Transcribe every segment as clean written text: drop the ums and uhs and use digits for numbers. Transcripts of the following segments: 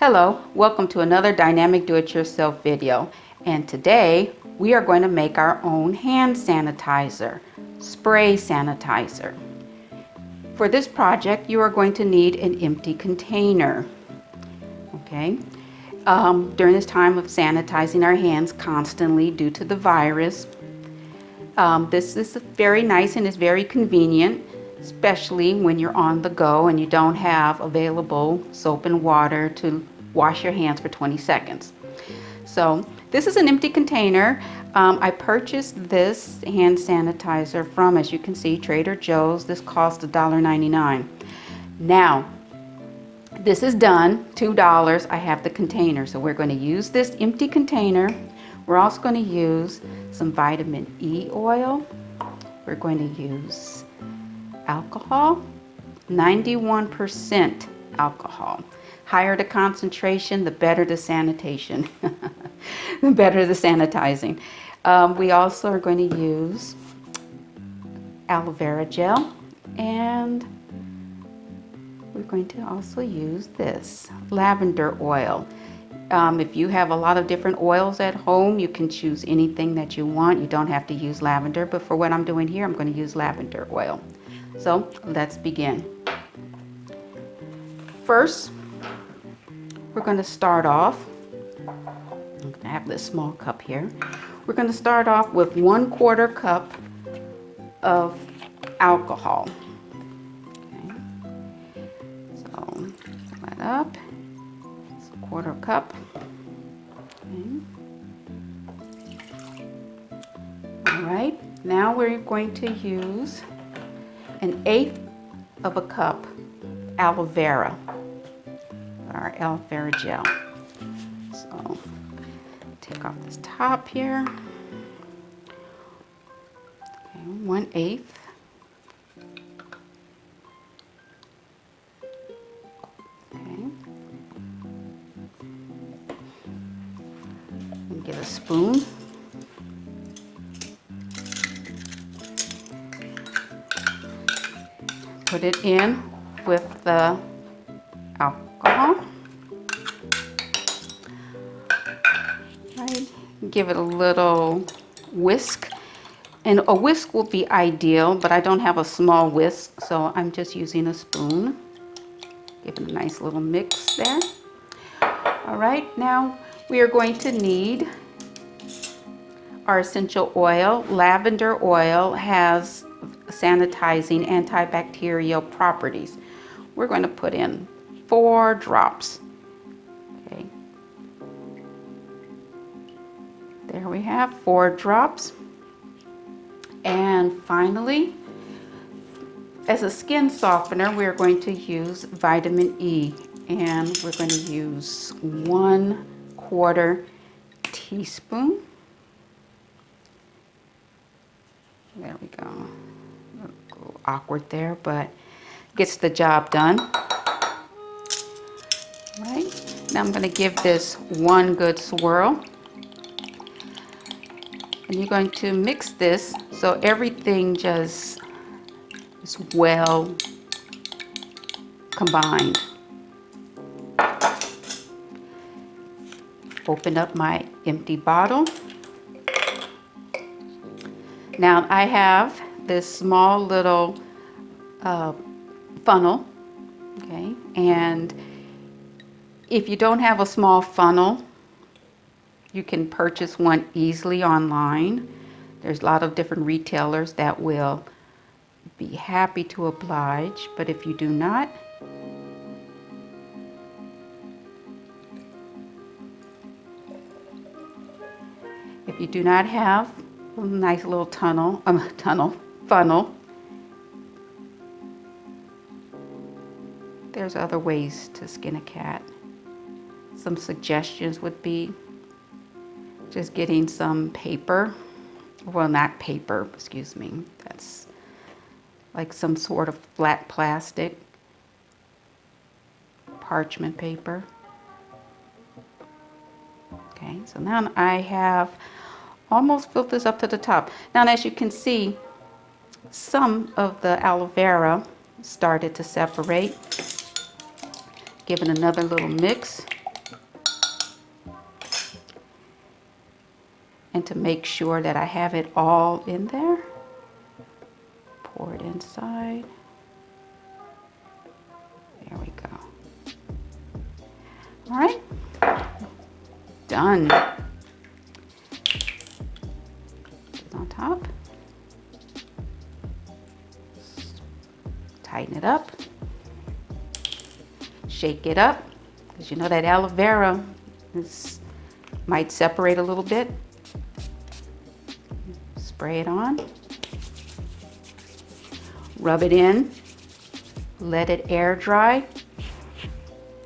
Hello, welcome to another dynamic do-it-yourself video, and today we are going to make our own hand sanitizer, spray sanitizer. For this project you are going to need an empty container. Okay, during this time of sanitizing our hands constantly due to the virus, this is very nice and is very convenient, especially when you're on the go and you don't have available soap and water to wash your hands for 20 seconds. So this is an empty container. I purchased this hand sanitizer from, as you can see, Trader Joe's. This cost $1.99. Now, this is done, $2. I have the container. So we're going to use this empty container. We're also going to use some vitamin E oil. We're going to use alcohol, 91% alcohol. Higher the concentration, the better the sanitation, the better the sanitizing. We also are going to use aloe vera gel, and we're going to also use this lavender oil. If you have a lot of different oils at home, you can choose anything that you want. You don't have to use lavender, but for what I'm doing here, I'm going to use lavender oil. So let's begin. First, we're going to start off, I'm going to have this small cup here. We're going to start off with 1/4 cup of alcohol. Okay. So that up, it's 1/4 cup. Okay. All right, now we're going to use 1/8 of a cup aloe vera, our aloe vera gel. So take off this top here. Okay, 1/8. Okay. And get a spoon. Put it in with the alcohol. Right. Give it a little whisk. And a whisk will be ideal, but I don't have a small whisk, so I'm just using a spoon. Give it a nice little mix there. All right, now we are going to need our essential oil. Lavender oil has sanitizing antibacterial properties. We're going to put in 4 drops. Okay. There we have 4 drops. And finally, as a skin softener, we're going to use vitamin E, and we're going to use 1/4 teaspoon. There we go. A little awkward there, but gets the job done. All right, now I'm going to give this one good swirl. And you're going to mix this so everything just is well combined. Open up my empty bottle. Now I have this small little funnel, okay, and if you don't have a small funnel, you can purchase one easily online. There's a lot of different retailers that will be happy to oblige, but if you do not, have a nice little funnel, there's other ways to skin a cat. Some suggestions would be just getting some paper, well, not paper, excuse me, that's like some sort of flat plastic, parchment paper. Okay, so now I have almost filled this up to the top. Now, as you can see, some of the aloe vera started to separate. Give it another little mix. And to make sure that I have it all in there, pour it inside. There we go. All right, done. Put it on top. Tighten it up. Shake it up, because you know that aloe vera might separate a little bit. Spray it on. Rub it in. Let it air dry.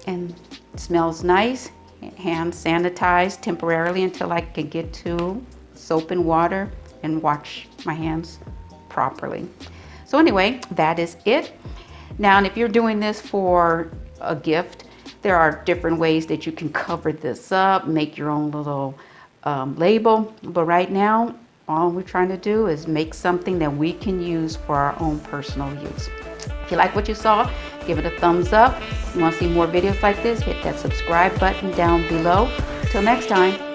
And it smells nice. Hand sanitized temporarily until I can get to soap and water and wash my hands properly. So anyway, that is it. Now, and if you're doing this for a gift, there are different ways that you can cover this up, make your own little label. But right now, all we're trying to do is make something that we can use for our own personal use. If you like what you saw, give it a thumbs up. If you want to see more videos like this, hit that subscribe button down below. Till next time.